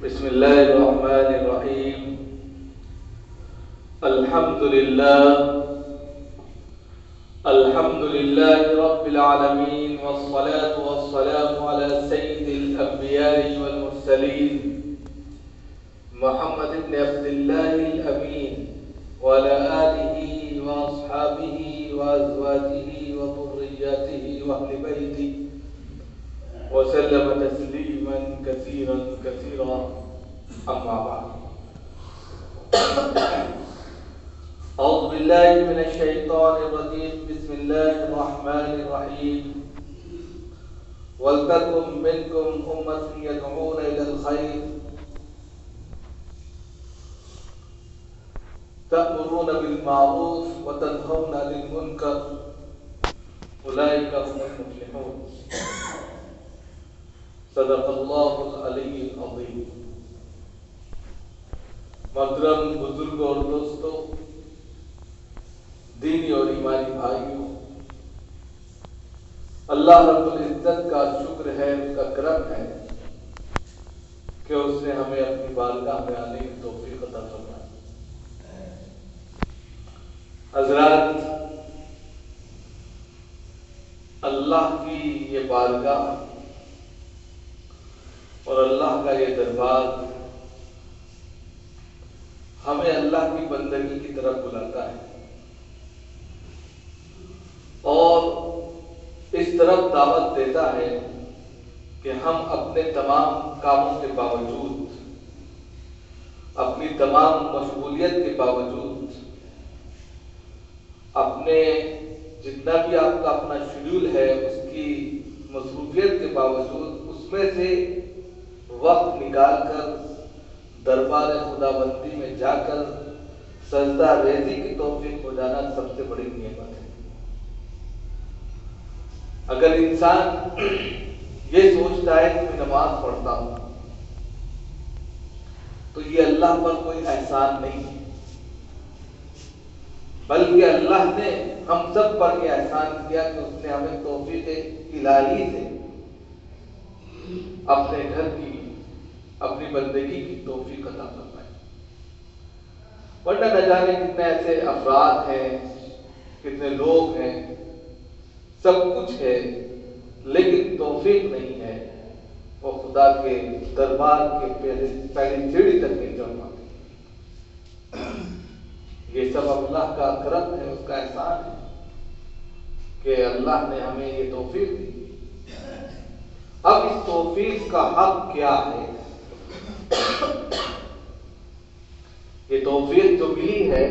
بسم الله الرحمن الرحيم. الحمد لله رب العالمين، والصلاة والسلام على سيد الأنبياء والمرسلين محمد بن عبد الله الأمين وعلى آله وأصحابه وأزواجه وذرياته وأهل بيته وسلم تسليما كثيرا كثيرا. أما بعد، أعوذ بالله من الشيطان الرجيم. بسم الله الرحمن الرحيم. ولتكن منكم أمة يدعون إلى الخير تأمرون بالمعروف وتنهون عن المنكر أولئك هم المفلحون. صدق اللہ العلی العظیم. محترم بزرگوں اور دوستوں، دینی اور ایمانی بھائیوں، اللہ رب العزت کا شکر ہے، اس کا کرم ہے کہ اس نے ہمیں اپنی بارگاہ میں آنے کی توفیق عطا فرمائی. حضرات، اللہ کی یہ بارگاہ اور اللہ کا یہ دربار ہمیں اللہ کی بندگی کی طرف بلاتا ہے اور اس طرف دعوت دیتا ہے کہ ہم اپنے تمام کاموں کے باوجود، اپنی تمام مشغولیت کے باوجود، اپنے جتنا بھی آپ کا اپنا شیڈول ہے اس کی مصروفیت کے باوجود، اس میں سے وقت نکال کر دربار خدا بندی میں جا کر سجدہ ریزی کی توفیق ہو جانا سب سے بڑی نعمت ہے. اگر انسان یہ سوچتا ہے کہ میں نماز پڑھتا ہوں تو یہ اللہ پر کوئی احسان نہیں ہے، بلکہ اللہ نے ہم سب پر یہ احسان کیا کہ اس نے ہمیں توفیق الہی سے اپنے گھر کی، اپنی بندگی کی توفیق عطا فرمائی. ورنہ نہ جانے کتنے ایسے افراد ہیں، کتنے لوگ ہیں، سب کچھ ہے لیکن توفیق نہیں ہے، وہ خدا کے دربار کے پہلی سیڑھی تک نہیں چڑھ پاتے. یہ سب اللہ کا کرم ہے، اس کا احسان ہے کہ اللہ نے ہمیں یہ توفیق دی. اب اس توفیق کا حق کیا ہے؟ یہ توفیق جو ملی ہے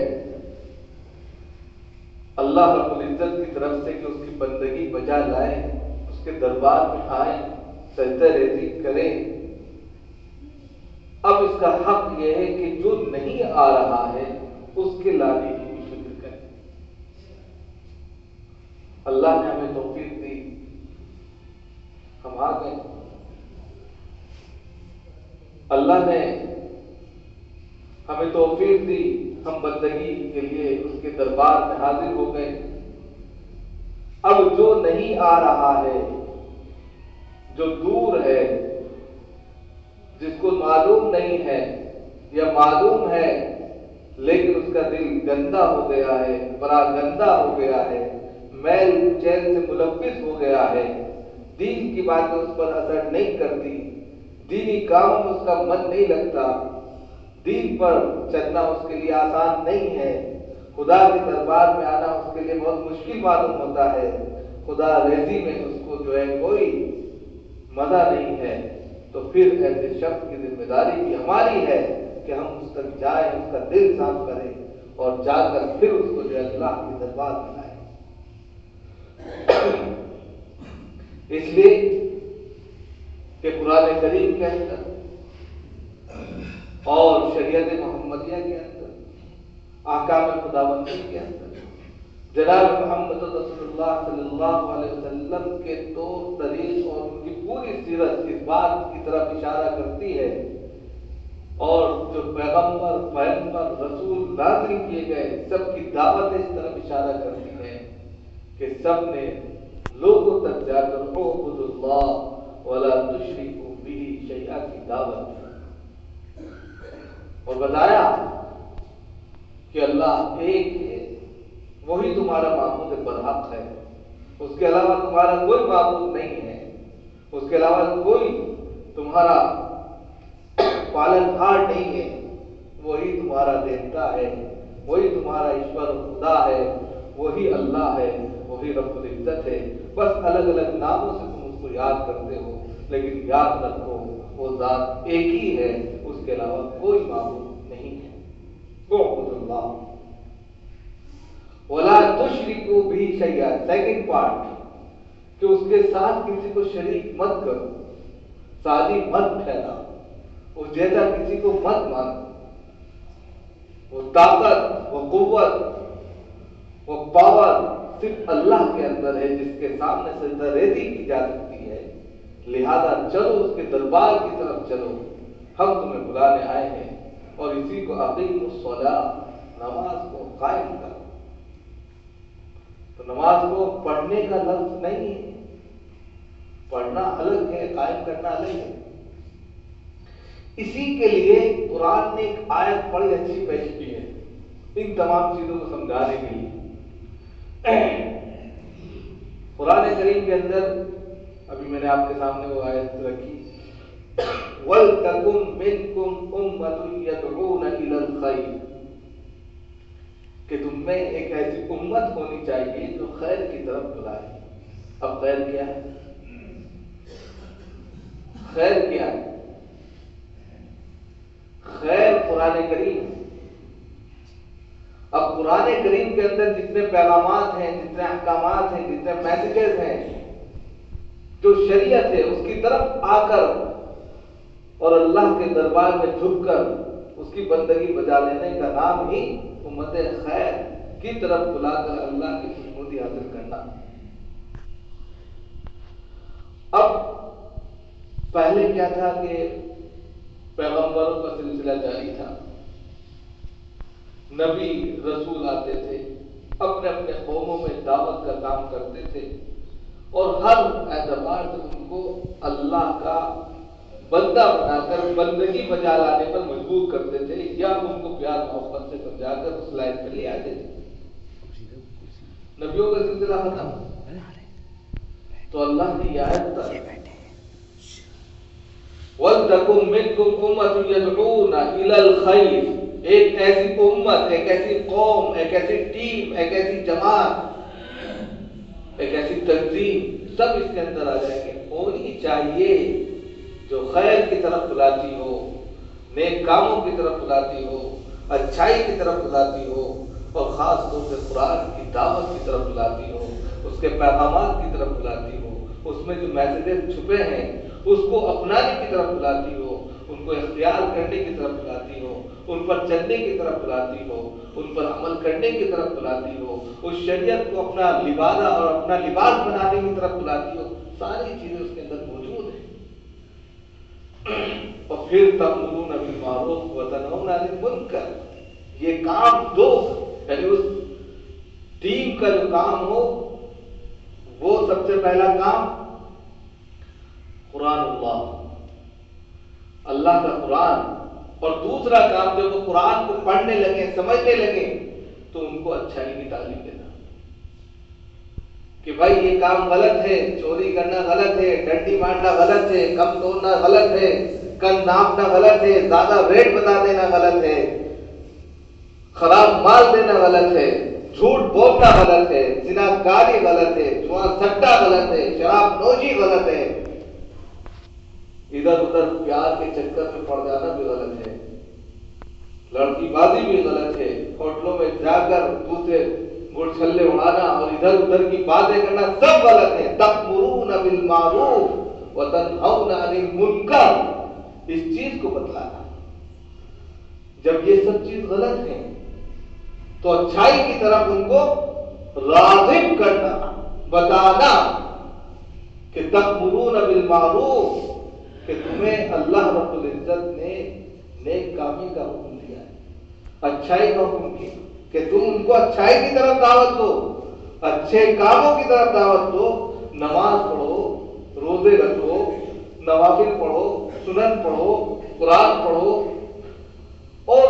اللہ رب العزت کی طرف سے کہ اس کی بندگی بجا لائیں، اس کے دربار میں آئیں، سجدہ ریزی کریں. اب اس کا حق یہ ہے کہ جو نہیں آ رہا ہے اس کے لانے کی بھی فکر کریں. اللہ نے ہمیں توفیق دی، ہم آ گئے. اللہ نے ہمیں توفیق دی، ہم بندگی کے لیے اس کے دربار میں حاضر ہو گئے. اب جو نہیں آ رہا ہے، جو دور ہے، جس کو معلوم نہیں ہے یا معلوم ہے لیکن اس کا دل گندا ہو گیا ہے، بڑا گندا ہو گیا ہے، میل چین سے ملوث ہو گیا ہے، دین کی باتیں اس پر اثر نہیں کرتی، دینی کاموں میں اس کا من نہیں لگتا، دین پر چلنا اس کے لیے آسان نہیں ہے، خدا کے دربار میں آنا اس کے لیے بہت مشکل معلوم ہوتا ہے، خدا ریزی میں اس کو جو ہے کوئی مزہ نہیں ہے. تو پھر ایسے شخص کی ذمہ داری بھی ہماری ہے کہ ہم اس تک جائیں، اس کا دل صاف کریں اور جا کر پھر اس کو جو ہے اللہ کے دربار میں لائیں. اس لیے کہ قرآن کریم کے اندر اور شریعت محمدیہ کے اندر، احکام خداوندی کے اندر جناب محمد رسول اللہ صلی اللہ علیہ وسلم کے طور طریق اور ان کی پوری سیرت اس بات کی طرف اشارہ کرتی ہے، اور جو پیغمبر رسول نازل کیے گئے سب کی دعوت اس طرف اشارہ کرتی ہے کہ سب نے لوگوں تک جا کر اعبدوا اللہ ولا تشرکوا بہ شیئا کی دعوت دی. اور بتایا کہ اللہ ایک ہے، وہی تمہارا معبود برحق ہے، اس کے علاوہ تمہارا کوئی معبود نہیں ہے، اس کے علاوہ کوئی تمہارا پالنہار نہیں ہے، وہی تمہارا دیوتا ہے، وہی تمہارا ایشور خدا ہے، وہی اللہ ہے، وہی رب العزت ہے۔ بس الگ الگ ناموں سے تم اس کو یاد کرتے ہو، لیکن یاد رکھو وہ ذات ایک ہی ہے، اس کے علاوہ کوئی معبود نہیں ہے۔ اعبدوا اللہ ولا تشرکوا بہ شیئا، سیکنڈ پارٹ، کہ اس کے ساتھ کسی کو شریک مت کرو، شادی مت ٹھہراؤ، اس جیسا کسی کو مت مانو۔ وہ طاقت، وہ قوت، وہ پاور صرف اللہ کے اندر ہے، جس کے سامنے سجدہ ریزی کی جا سکتی ہے۔ لہذا چلو اس کے دربار کی طرف چلو، ہم تمہیں بلانے آئے ہیں، اور اسی کو اقیموا الصلاۃ، نماز کو قائم کرو۔ تو نماز کو پڑھنے کا لفظ نہیں ہے، پڑھنا الگ ہے، قائم کرنا الگ ہے۔ اسی کے لیے قرآن نے ایک آیت بڑی اچھی پیش کی ہے ان تمام چیزوں کو سمجھانے کے لیے۔ قرآن کریم کے اندر ابھی میں نے آپ کے سامنے وہ آیت رکھی، وَلْتَكُن مِّنكُمْ أُمَّةٌ يَدْعُونَ إِلَى الْخَيْرِ، کہ تم میں ایک ایسی امت ہونی چاہیے جو خیر کی طرف بلائے۔ اب خیر کیا ہے؟ خیر کیا ہے؟ خیر قرآن کریم۔ اب قرآن کریم کے اندر جتنے پیغامات ہیں، جتنے احکامات ہیں، جتنے میسیجز ہیں، جو شریعت ہے، اس کی طرف آ کر اور اللہ کے دربار میں جھک کر اس کی بندگی بجا لینے کا نام ہی امت خیر کی طرف بلا کر اللہ کی خوشنودی حاصل کرنا۔ اب پہلے کیا تھا کہ پیغمبروں کا سلسلہ جاری تھا، نبی رسول آتے تھے، اپنے اپنے قوموں میں دعوت کا کام کرتے تھے، اور ہر اعتبار سے ان کو اللہ کا بندہ بنا کر بندگی بجا لانے پر مجبور کرتے تھے، یا ان کو پیار محبت سے سمجھا کر اس لائن پر لے آتے تھے۔ نبیوں کا سلسلہ ختم، تو اللہ نے یہ آیت اتاری، وَلْتَكُن مِّنكُمْ أُمَّةٌ يَدْعُونَ إِلَى الْخَيْرِ، ایک ایسی امت، ایک ایسی قوم، ایک ایسی ٹیم، ایک ایسی جماعت، ایک ایسی تنظیم، سب اس کے اندر آ جائیں گے، ہونی چاہیے جو خیر کی طرف بلاتی ہو، نیک کاموں کی طرف بلاتی ہو، اچھائی کی طرف بلاتی ہو، اور خاص طور سے قرآن کی دعوت کی طرف بلاتی ہو، اس کے پیغامات کی طرف بلاتی ہو، اس میں جو میسیجز چھپے ہیں اس کو اپنانے کی طرف بلاتی ہو، ان کو اختیار کرنے کی طرف بلاتی ہو، ان پر چلنے کی طرف بلاتی ہو، ان پر عمل کرنے کی طرف بلاتی ہو، اس شریعت کو اپنا لبادہ اور اپنا لباس بنانے کی طرف بلاتی ہو، ساری چیزیں اس کے اندر موجود ہیں۔ اور پھر تأمرون بالمعروف وتنہون عن المنکر، یہ کام دو، یعنی اس ٹیم کا جو کام ہو وہ سب سے پہلا کام قرآن اللہ کا قرآن، اور دوسرا کام جب وہ قرآن کو پڑھنے لگے، سمجھنے لگے، تو ان کو اچھائی کی تعلیم دینا کہ بھائی یہ کام غلط ہے، چوری کرنا غلط ہے، ڈنڈی مارنا غلط ہے، کم توڑنا غلط ہے، کم ناپنا غلط ہے، زیادہ ریٹ بتا دینا غلط ہے، خراب مال دینا غلط ہے، جھوٹ بولنا غلط ہے، زناکاری غلط ہے، جوا سٹا غلط ہے، شراب نوشی غلط ہے، ادھر ادھر پیار کے چکر میں پڑ جانا بھی غلط ہے، لڑکی بازی بھی غلط ہے، ہوٹلوں میں جا کر دوسرے گڑ چھلے اڑانا اور ادھر ادھر کی باتیں کرنا سب غلط ہے۔ تأمرون بالمعروف وتنہون عن المنکر، اس چیز کو بتلانا۔ جب یہ سب چیز غلط ہے تو اچھائی کی طرف ان کو راغب کرنا، بتانا کہ تأمرون بالمعروف، کہ تمہیں اللہ رب العزت نے نیک کامی کا حکم دیا ہے، اچھائی کا حکم کیا کہ تم ان کو اچھائی کی طرف دعوت دو، اچھے کاموں کی طرف دعوت دو، نماز پڑھو، روزے رکھو، نوافل پڑھو، سنن پڑھو، قرآن پڑھو، اور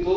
2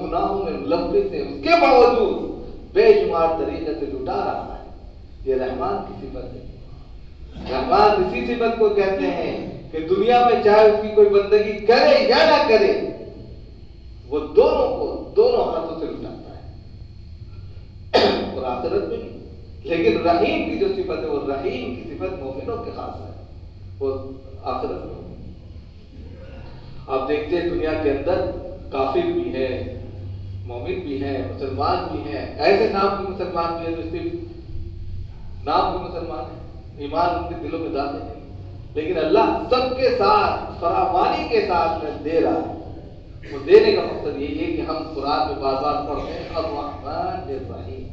گناہوں میں ملوث ہیں، اس کے باوجود بے شمار طریقے سے لٹا رہا ہے، یہ رحمان کی صفت ہے۔ رحمان اسی صفت کو کہتے ہیں کہ دنیا میں چاہے اس کی کوئی بندگی کرے یا نہ کرے، وہ دونوں ہاتھوں سے لٹاتا ہے، اور آخرت میں بھی۔ لیکن رحیم کی جو صفت ہے، وہ رحیم کی صفت مومنوں کے خاص ہے، وہ آخرت میں ہوگی۔ آپ دیکھتے ہیں دنیا کے اندر کافر بھی ہے، مومن بھی ہے، مسلمان بھی ہیں، ایسے نام کے مسلمان بھی ہیں جو صرف نام کے مسلمان ہیں، ایمان ان کے دلوں میں داخل نہیں، لیکن اللہ سب کے ساتھ فراوانی کے ساتھ میں دے رہا ہے۔ وہ دینے کا مقصد یہی ہے کہ ہم قرآن میں بار بار پڑھتے ہیں الرحمن الرحیم،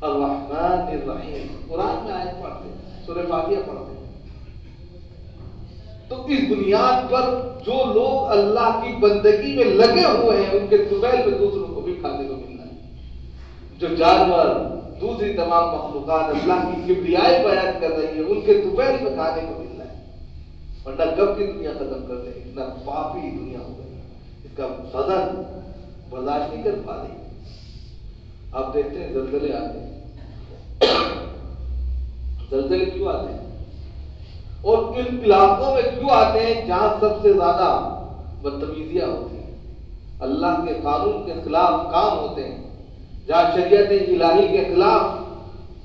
الرحمن الرحیم، قرآن میں آیت پڑھتے ہیں، سورہ فاتحہ پڑھتے ہیں۔ تو اس بنیاد پر جو لوگ اللہ کی بندگی میں لگے ہوئے ہیں، ان کے طفیل میں دوسروں کو بھی کھانے کو ملنا ہے۔ جو جانور، دوسری تمام مخلوقات اللہ کی کبریائی بیان کر رہی ہے، ان کے طفیل میں کھانے کو ملنا ہے، ورنہ کب کی دنیا ختم کر دیں، اتنا پاپی دنیا ہو گئی، اس کا فضل برداشت نہیں کر پا رہی۔ آپ دیکھتے ہیں زلزلے آتے ہیں، زلزلے کیوں آتے ہیں اور ان علاقوں میں کیوں آتے ہیں جہاں سب سے زیادہ بدتمیزیاں ہوتی ہیں، اللہ کے قانون کے خلاف کام ہوتے ہیں، جہاں شریعت الہی کے خلاف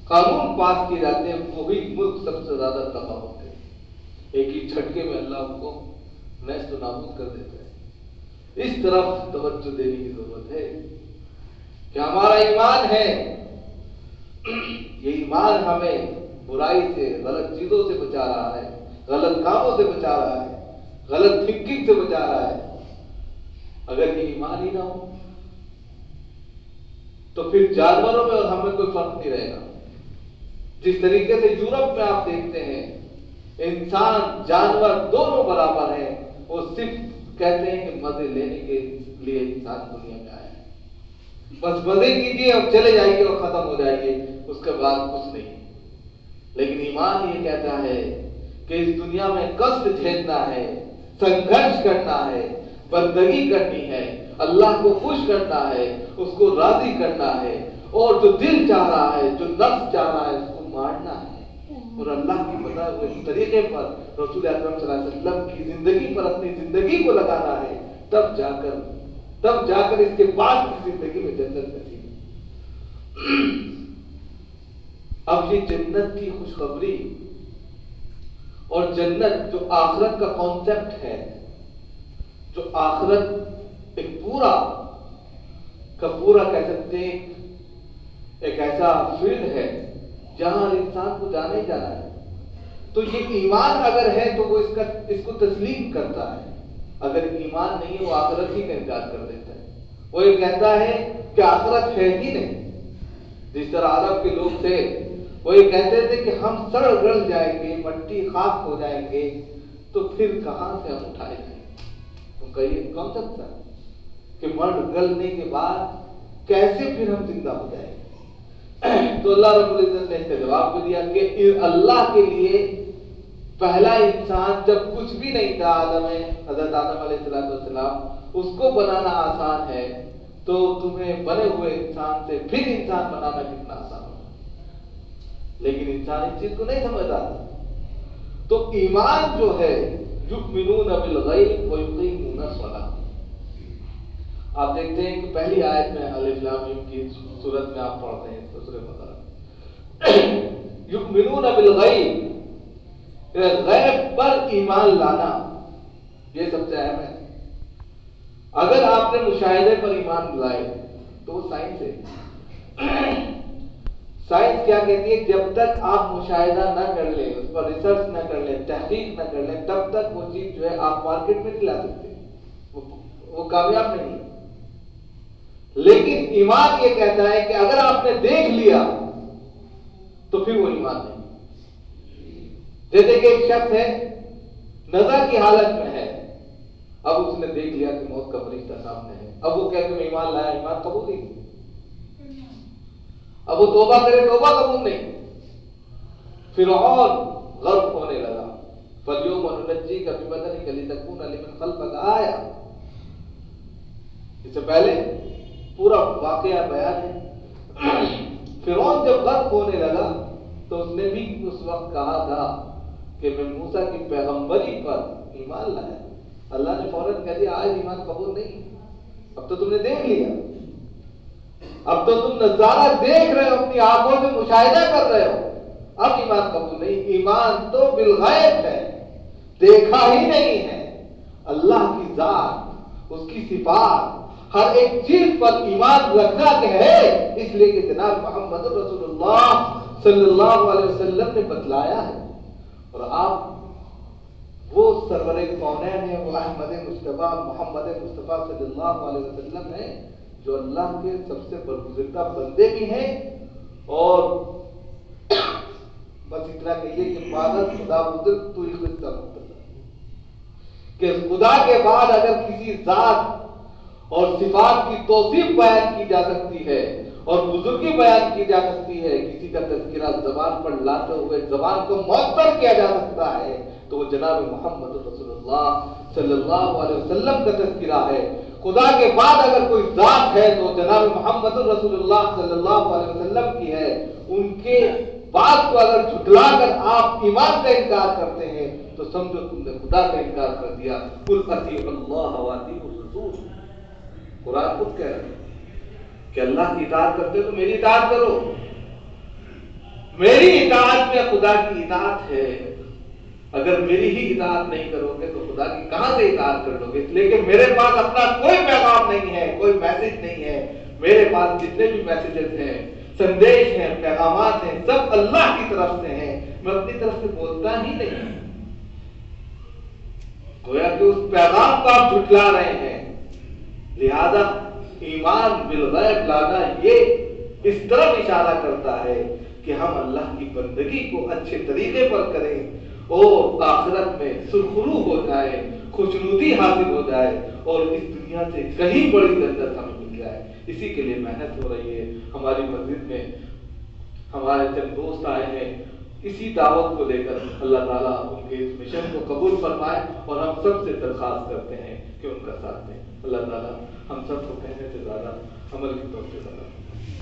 قانون پاس کیے جاتے ہیں، وہی ملک سب سے زیادہ تباہ ہوتے ہیں۔ ایک ہی جھٹکے میں اللہ ان کو نیست و نابود کر دیتا ہے۔ اس طرف توجہ دینے کی ضرورت ہے کہ ہمارا ایمان ہے، یہ ایمان ہمیں برائی سے، غلط چیزوں سے بچا رہا ہے، غلط کاموں سے بچا رہا ہے، غلط تھنکنگ سے بچا رہا ہے۔ اگر یہ ایمان ہی نہ ہو تو پھر جانوروں میں اور ہمیں کوئی فرق نہیں رہے گا۔ جس طریقے سے یورپ میں آپ دیکھتے ہیں انسان جانور دونوں برابر ہیں، وہ صرف کہتے ہیں کہ مزے لینے کے لیے انسان دنیا میں آیا ہے، بس مزے کیجیے اور چلے جائیے اور ختم ہو جائیے، اس کے بعد کچھ نہیں۔ لیکن ایمان یہ کہتا ہے کہ اس دنیا میں کشٹ جھیلنا ہے، سنگھرش کرنا ہے، بندگی کرنی ہے، اللہ کو خوش کرنا ہے، اس کو راضی کرنا ہے، اور جو دل چاہ رہا ہے، جو نفس چاہ رہا ہے، اس کو مارنا ہے، اور اللہ کی بتائے ہوئے طریقے پر رسول اکرم صلی اللہ علیہ وسلم کی زندگی پر اپنی زندگی کو لگانا ہے، تب جا کر اس کے بعد کی زندگی میں جنت نصیب۔ اب یہ جنت کی خوشخبری اور جنت جو آخرت کا کانسیپٹ ہے، جو آخرت ایک پورا کا پورا کہہ سکتے ہیں ایک ایسا فیلڈ ہے جہاں انسان کو جانا ہی جانا ہے، تو یہ ایمان اگر ہے تو وہ اس کو تسلیم کرتا ہے، اگر ایمان نہیں ہے وہ آخرت ہی کا انکار کر دیتا ہے، وہ یہ کہتا ہے کہ آخرت ہے ہی نہیں۔ جس طرح عرب کے لوگ تھے وہ یہ کہتے تھے کہ ہم سڑ گل جائیں گے، مٹی خاک ہو جائیں گے، تو پھر کہاں سے ہم اٹھائے جائیں گے؟ ان کا یہ کانسیپٹ تھا کہ مر گلنے کے بعد کیسے پھر ہم زندہ ہو جائیں گے؟ تو اللہ رب العزت نے اس کا جواب بھی دیا کہ اللہ کے لیے پہلا انسان جب کچھ بھی نہیں تھا، حضرت آدم علیہ السلام، اس کو بنانا آسان ہے، تو تمہیں بنے ہوئے انسان سے پھر انسان بنانا کتنا آسان ہوگا؟ لیکن انسان اس چیز کو نہیں سمجھتا۔ تو ایمان جو ہے یؤمنون بالغیب ویقیمون الصلاۃ، آپ دیکھتے ہیں کہ پہلی آیت میں الف لام میم کی صورت میں آپ پڑھتے ہیں سورہ بقرہ، یؤمنون بالغیب، غیب پر ایمان لانا یہ سب سے اہم ہے۔ اگر آپ نے مشاہدے پر ایمان لائے تو وہ سائنس ہے۔ سائنس کیا کہتی ہے؟ جب تک آپ مشاہدہ نہ کر لیں، اس پر ریسرچ نہ کر لیں، تحقیق نہ کر لیں، تب تک وہ چیز جو ہے آپ مارکیٹ میں نہیں لا سکتے، وہ کامیاب نہیں ہے۔ لیکن ایمان یہ کہتا ہے کہ اگر آپ نے دیکھ لیا تو پھر وہ ایمان نہیں۔ جیسے کہ ایک شخص ہے نظر کی حالت میں ہے، اب اس نے دیکھ لیا کہ موت کا فرشتہ سامنے ہے، اب وہ کہتے ہیں ایمان لایا، ایمان قبول نہیں، اب وہ توبہ کرے توبہ قبول نہیں، فرعون غرق ہونے لگا، فَالْيَوْمَ نُنَجِّيكَ بِبَدَنِكَ لِتَكُونَ لِمَنْ خَلْفَكَ آیَةً، اس سے پہلے پورا واقعہ بیان ہے. فرعون جب غرق ہونے لگا تو اس نے بھی اس وقت کہا تھا کہ میں موسیٰ کی پیغمبری پر ایمان لایا. اللہ نے فوراً کہہ دیا آج ایمان قبول نہیں، اب تو تم نے دیکھ لیا، اب تو تم نظارہ دیکھ رہے ہو، اپنی آنکھوں سے مشاہدہ کر رہے ہو، اب ایمان قبول نہیں. ایمان تو بالغیب ہے، دیکھا ہی نہیں ہے. اللہ کی ذات، اس کی صفات، ہر ایک چیز پر ایمان رکھنا کہ ہے، اس لیے کہ جناب محمد رسول اللہ صلی اللہ علیہ وسلم نے بتلایا ہے. اور آپ وہ سرور کونین ہیں، وہ احمد مصطفیٰ محمد مصطفیٰ صلی اللہ علیہ وسلم ہیں جو اللہ کے سب سے برگزیدہ بندے بھی ہیں. اور بس اتنا کہیے کہ مادر خدا بزرگ تو ہی خود کا مطلب کہ خدا کے بعد اگر کسی ذات اور صفات کی توصیف بیان کی جا سکتی ہے اور بزرگی بیان کی جا سکتی ہے، کسی کا تذکرہ زبان پر لاتے ہوئے زبان کو معطر کیا جا سکتا ہے، تو وہ جناب محمد رسول اللہ صلی اللہ علیہ وسلم کا تذکرہ ہے. خدا کے بعد اگر کوئی ذات ہے تو جناب محمد رسول اللہ صلی اللہ علیہ وسلم کی ہے. ان کے بات کو اگر جھٹلا کر آپ ایمان کا انکار کرتے ہیں تو سمجھو تم نے خدا کا انکار کر دیا. قل اطیعوا اللہ واطیعوا الرسول. قرآن خود کہہ رہا ہے کہ اللہ کی اطاعت کرتے تو میری اطاعت کرو. میری اطاعت میں خدا کی اطاعت ہے. اگر میری ہی اطاعت نہیں کرو گے تو خدا کی کہاں سے اطاعت کر لو گے؟ اس لیے کہ میرے پاس اپنا کوئی پیغام نہیں ہے، کوئی میسج نہیں ہے. میرے پاس جتنے بھی میسیجز ہیں، سندیش ہیں، پیغامات ہیں، سب اللہ کی طرف سے ہیں. میں اپنی طرف سے بولتا ہی نہیں. گویا کہ اس پیغام کو آپ جھٹلا رہے ہیں. لہذا ایمان بالغیب لانا یہ اس طرف اشارہ کرتا ہے کہ ہم اللہ کی بندگی کو اچھے طریقے پر کریں اور آخرت میں سرخرو ہو جائے، خوشنودی حاصل ہو جائے اور اس دنیا سے کہیں بڑی جنت ہمیں مل جائے. اسی کے لیے محنت ہو رہی ہے. ہماری مسجد میں ہمارے چند دوست آئے ہیں اسی دعوت کو لے کر. اللہ تعالیٰ ان کے اس مشن کو قبول فرمائے اور ہم سب سے درخواست کرتے ہیں کہ ان کا ساتھ دیں. اللہ تعالیٰ ہم سب کو کہنے سے زیادہ عمل کی توفیق عطا فرمائے.